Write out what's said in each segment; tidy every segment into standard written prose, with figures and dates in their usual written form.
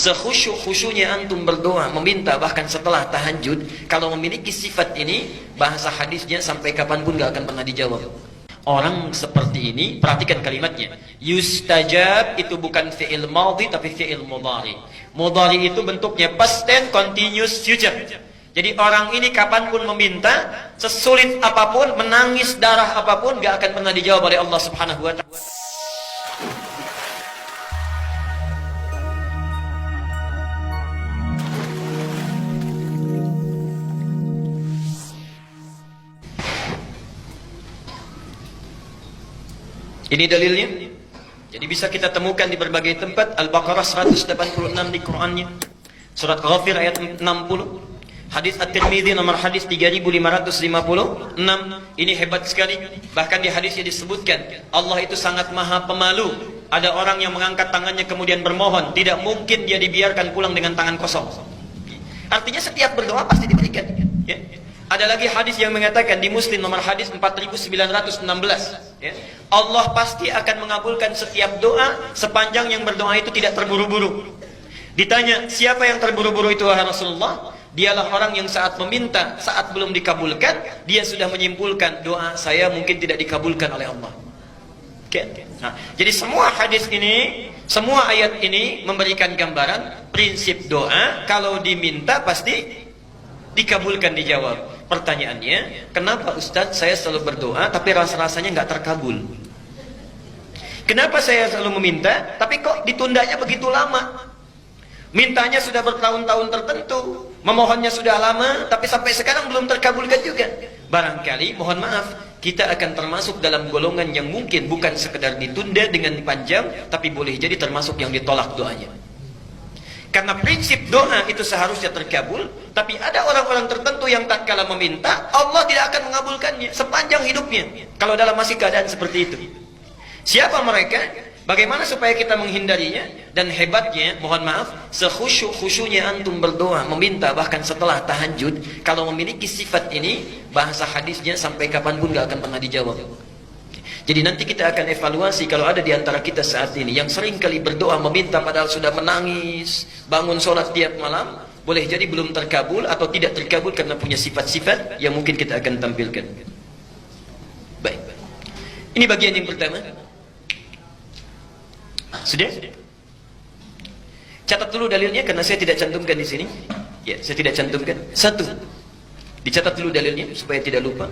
sekhusyuk-khusyuknya antum berdoa, meminta bahkan setelah tahajud, kalau memiliki sifat ini, bahasa hadisnya sampai kapanpun gak akan pernah dijawab. Orang seperti ini, perhatikan kalimatnya. Yustajab itu bukan fi'il madhi tapi fi'il mudhari. Mudhari itu bentuknya past tense continuous future. Jadi orang ini kapanpun meminta, sesulit apapun, menangis darah apapun, gak akan pernah dijawab oleh Allah Subhanahu wa ta'ala. Ini dalilnya. Jadi bisa kita temukan di berbagai tempat. Al-Baqarah 186 di Qur'annya. Surat Ghafir ayat 60. Hadis At-Tirmidzi nomor hadis 3556. Ini hebat sekali. Bahkan di hadisnya disebutkan Allah itu sangat maha pemalu. Ada orang yang mengangkat tangannya kemudian bermohon, tidak mungkin dia dibiarkan pulang dengan tangan kosong. Artinya setiap berdoa pasti diberikan, ya. Ada lagi hadis yang mengatakan di Muslim nomor hadis 4916, ya, Allah pasti akan mengabulkan setiap doa sepanjang yang berdoa itu tidak terburu-buru. Ditanya, siapa yang terburu-buru itu wahai Rasulullah? Dialah orang yang saat meminta, saat belum dikabulkan, dia sudah menyimpulkan doa saya mungkin tidak dikabulkan oleh Allah. Okay. Nah, jadi semua hadis ini, semua ayat ini memberikan gambaran prinsip doa kalau diminta pasti dikabulkan, dijawab. Pertanyaannya, kenapa Ustadz saya selalu berdoa tapi rasa-rasanya nggak terkabul? Kenapa saya selalu meminta tapi kok ditundanya begitu lama? Mintanya sudah bertahun-tahun tertentu, memohonnya sudah lama tapi sampai sekarang belum terkabulkan juga. Barangkali, mohon maaf, kita akan termasuk dalam golongan yang mungkin bukan sekedar ditunda dengan panjang, tapi boleh jadi termasuk yang ditolak doanya. Karena prinsip doa itu seharusnya terkabul, tapi ada orang-orang tertentu yang tak kala meminta, Allah tidak akan mengabulkannya sepanjang hidupnya. Kalau dalam masih keadaan seperti itu. Siapa mereka? Bagaimana supaya kita menghindarinya? Dan hebatnya, mohon maaf, sekhusyuk-khusyuknya antum berdoa, meminta bahkan setelah tahajud, kalau memiliki sifat ini, bahasa hadisnya sampai kapanpun gak akan pernah dijawab. Jadi nanti kita akan evaluasi kalau ada di antara kita saat ini yang sering kali berdoa meminta padahal sudah menangis, bangun sholat tiap malam, boleh jadi belum terkabul atau tidak terkabul karena punya sifat-sifat yang mungkin kita akan tampilkan. Baik. Ini bagian yang pertama. Sudah? Catat dulu dalilnya karena saya tidak cantumkan di sini. Ya, saya tidak cantumkan. Satu. Dicatat dulu dalilnya supaya tidak lupa.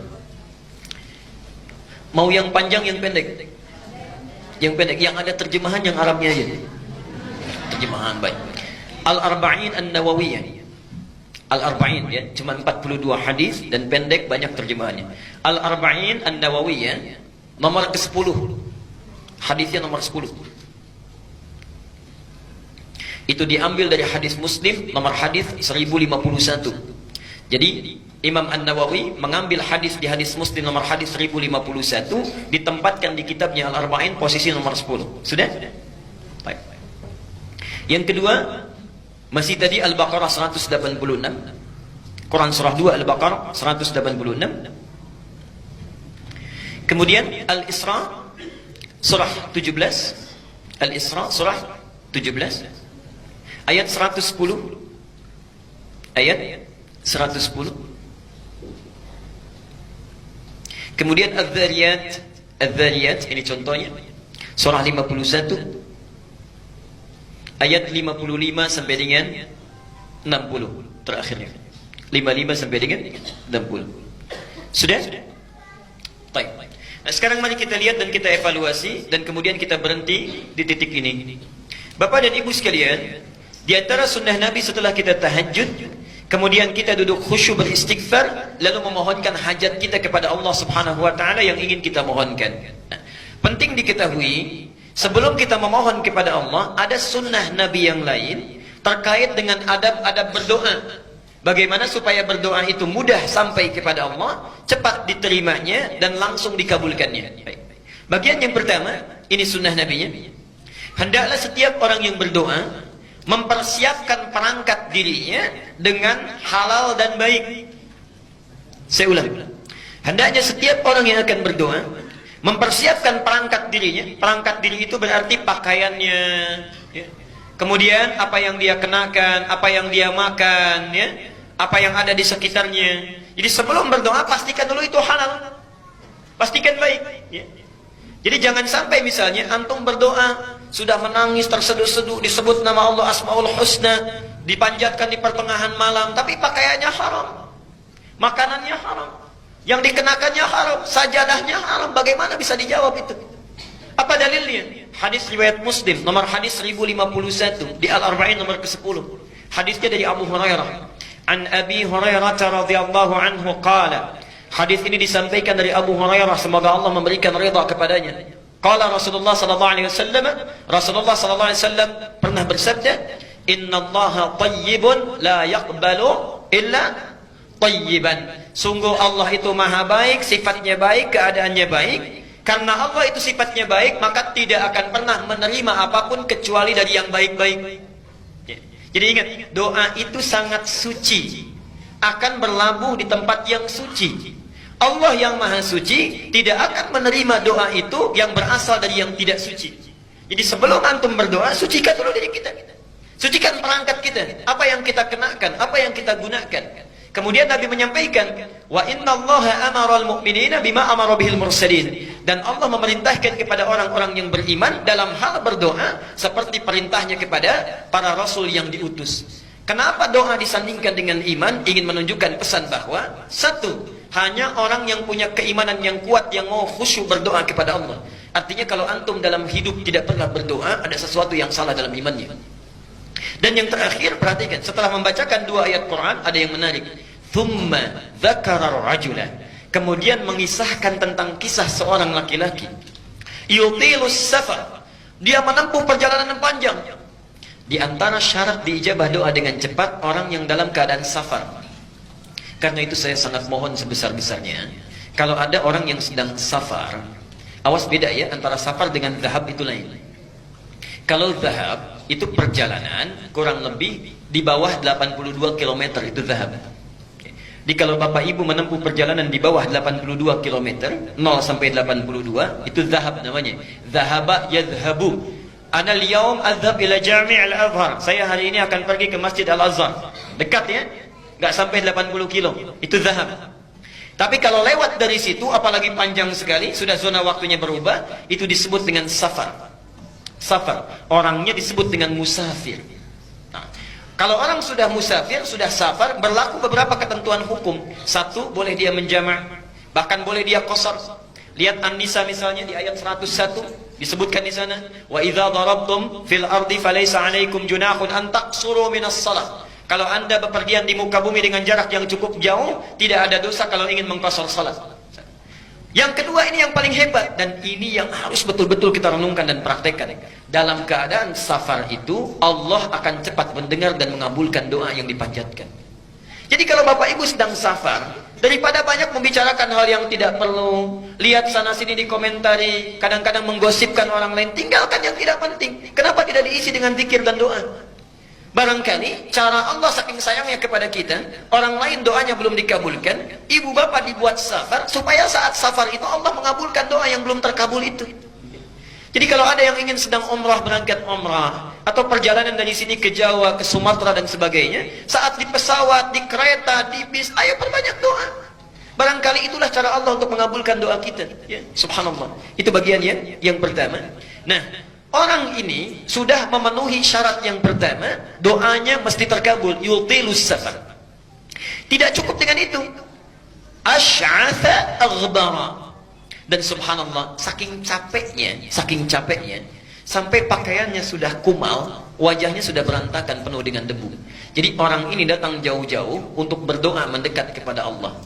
Mau yang panjang, yang pendek? Yang pendek, yang ada terjemahan yang Arabnya aja. Terjemahan, baik. Al-Arba'in An-Nawawiyah. Al-Arba'in, ya, cuma 42 hadis dan pendek, banyak terjemahannya. Al-Arba'in An-Nawawiyah, nomor ke-10. Hadisnya nomor 10. Itu diambil dari hadis Muslim, nomor hadis 1051. Jadi, Imam An-Nawawi mengambil hadis di hadis Muslim nomor hadis 1051, ditempatkan di kitabnya Al-Arba'in posisi nomor 10. Sudah? Baik. Yang kedua, masih tadi Al-Baqarah 186. Quran surah 2 Al-Baqarah 186. Kemudian Al-Isra surah 17. Al-Isra surah 17 ayat 110. Ayat 110. Kemudian Adz-Dzariyat, ini contohnya, surah 51, ayat 55 sampai dengan 60, terakhirnya. 55 sampai dengan 60. Sudah? Baik. Nah, sekarang mari kita lihat dan kita evaluasi, dan kemudian kita berhenti di titik ini. Bapak dan Ibu sekalian, di antara sunnah Nabi setelah kita tahajud, kemudian kita duduk khusyuk beristighfar, lalu memohonkan hajat kita kepada Allah Subhanahu wa ta'ala yang ingin kita mohonkan. Nah, penting diketahui, sebelum kita memohon kepada Allah, ada sunnah Nabi yang lain terkait dengan adab-adab berdoa. Bagaimana supaya berdoa itu mudah sampai kepada Allah, cepat diterimanya, dan langsung dikabulkannya. Bagian yang pertama, ini sunnah Nabi-nya. Hendaklah setiap orang yang berdoa mempersiapkan perangkat dirinya dengan halal dan baik. Saya ulang. Hendaknya setiap orang yang akan berdoa mempersiapkan perangkat dirinya. Perangkat diri itu berarti pakaiannya, ya. kemudian apa yang dia kenakan, apa yang dia makan, ya, apa yang ada di sekitarnya. Jadi sebelum berdoa pastikan dulu itu halal, pastikan baik. Ya. Jadi jangan sampai misalnya antum berdoa sudah menangis terseduh-seduh, disebut nama Allah Asmaul Husna, dipanjatkan di pertengahan malam, tapi pakaiannya haram, makanannya haram, yang dikenakannya haram, sajadahnya haram. Bagaimana bisa dijawab itu? Apa dalilnya? Hadis riwayat Muslim nomor hadis 1051 di Al-Arba'in nomor ke-10. Hadisnya dari Abu Hurairah. An Abi Hurairah radhiyallahu anhu qala. Hadis ini disampaikan dari Abu Hurairah, semoga Allah memberikan ridha kepadanya. Qala Rasulullah sallallahu alaihi wasallam, Rasulullah sallallahu alaihi wasallam pernah bersabda, "Innallaha thayyibun la yaqbalu illa thayyiban." Sungguh Allah itu maha baik, sifatnya baik, keadaannya baik. Karena Allah itu sifatnya baik, maka tidak akan pernah menerima apapun kecuali dari yang baik-baik. Jadi ingat, doa itu sangat suci, akan berlabuh di tempat yang suci. Allah yang maha suci tidak akan menerima doa itu yang berasal dari yang tidak suci. Jadi sebelum antum berdoa, sucikan dulu diri kita. Sucikan perangkat kita, apa yang kita kenakan, apa yang kita gunakan. Kemudian Nabi menyampaikan, wa innallaha amaral mu'minina bima amara bihil mursalin. Dan Allah memerintahkan kepada orang-orang yang beriman dalam hal berdoa seperti perintahnya kepada para rasul yang diutus. Kenapa doa disandingkan dengan iman? Ingin menunjukkan pesan bahwa satu, hanya orang yang punya keimanan yang kuat yang mau khusyuk berdoa kepada Allah. Artinya kalau antum dalam hidup tidak pernah berdoa, ada sesuatu yang salah dalam imannya. Dan yang terakhir, perhatikan, setelah membacakan dua ayat Quran, ada yang menarik. Thumma dzakara rajula. Kemudian mengisahkan tentang kisah seorang laki-laki. Yutilus safar. Dia menempuh perjalanan yang panjang. Di antara syarat diijabah doa dengan cepat, orang yang dalam keadaan safar. Karena itu saya sangat mohon sebesar-besarnya, kalau ada orang yang sedang safar, awas beda ya, antara safar dengan dhahab itu lain. Kalau dhahab itu perjalanan kurang lebih di bawah 82 km itu dhahab. Jadi kalau Bapak Ibu menempuh perjalanan di bawah 82 km, 0 sampai 82, itu dhahab namanya. Dhahaba yadhhabu. Ana al-yawm adhhab ila Jami' al-Azhar. Saya hari ini akan pergi ke Masjid Al-Azhar. Dekat ya? Enggak sampai 80 kilo. Itu dhahab. Tapi kalau lewat dari situ, apalagi panjang sekali, sudah zona waktunya berubah, itu disebut dengan safar. Safar, orangnya disebut dengan musafir. Nah, kalau orang sudah musafir, sudah safar, berlaku beberapa ketentuan hukum. Satu, boleh dia menjamak, bahkan boleh dia qasar. Lihat An-Nisa misalnya di ayat 101, disebutkan di sana, wa idza darabtum fil ardi falaysa 'alaikum junahun an taqsuru minas shalah. Kalau Anda bepergian di muka bumi dengan jarak yang cukup jauh, tidak ada dosa kalau ingin mengqasar salat. Yang kedua, ini yang paling hebat, dan ini yang harus betul-betul kita renungkan dan praktekkan. Dalam keadaan safar itu, Allah akan cepat mendengar dan mengabulkan doa yang dipanjatkan. Jadi kalau Bapak Ibu sedang safar, daripada banyak membicarakan hal yang tidak perlu, lihat sana sini dikomentari, kadang-kadang menggosipkan orang lain, tinggalkan yang tidak penting. Kenapa tidak diisi dengan zikir dan doa? Barangkali cara Allah saking sayangnya kepada kita, orang lain doanya belum dikabulkan, ibu bapak dibuat safar supaya saat safar itu Allah mengabulkan doa yang belum terkabul itu. Jadi kalau ada yang ingin sedang umrah, berangkat umrah, atau perjalanan dari sini ke Jawa, ke Sumatera dan sebagainya, saat di pesawat, di kereta, di bis, ayo perbanyak doa. Barangkali itulah cara Allah untuk mengabulkan doa kita, ya. Subhanallah. Itu bagiannya yang pertama. Nah, orang ini sudah memenuhi syarat yang pertama, doanya mesti terkabul. Yutilus safar. Tidak cukup dengan itu. Asy'atha aghbara. Dan subhanallah, saking capeknya, sampai pakaiannya sudah kumal, wajahnya sudah berantakan penuh dengan debu. Jadi orang ini datang jauh-jauh untuk berdoa mendekat kepada Allah.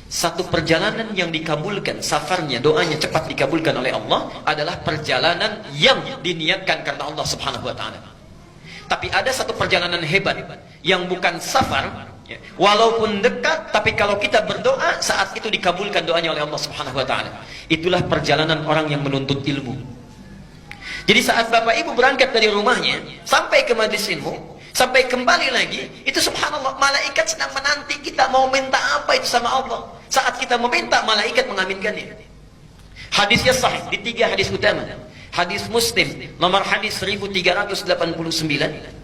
Satu perjalanan yang dikabulkan, safarnya, doanya cepat dikabulkan oleh Allah, adalah perjalanan yang diniatkan karena Allah subhanahu wa ta'ala. Tapi ada satu perjalanan hebat yang bukan safar, ya, walaupun dekat, tapi kalau kita berdoa, saat itu dikabulkan doanya oleh Allah subhanahu wa ta'ala. Itulah perjalanan orang yang menuntut ilmu. Jadi saat Bapak Ibu berangkat dari rumahnya sampai ke majelis ilmu, sampai kembali lagi, itu subhanallah, malaikat sedang menanti kita mau minta apa itu sama Allah. Saat kita meminta, malaikat mengaminkannya. Hadisnya sahih di 3 hadis utama. Hadis Muslim nomor hadis 1389.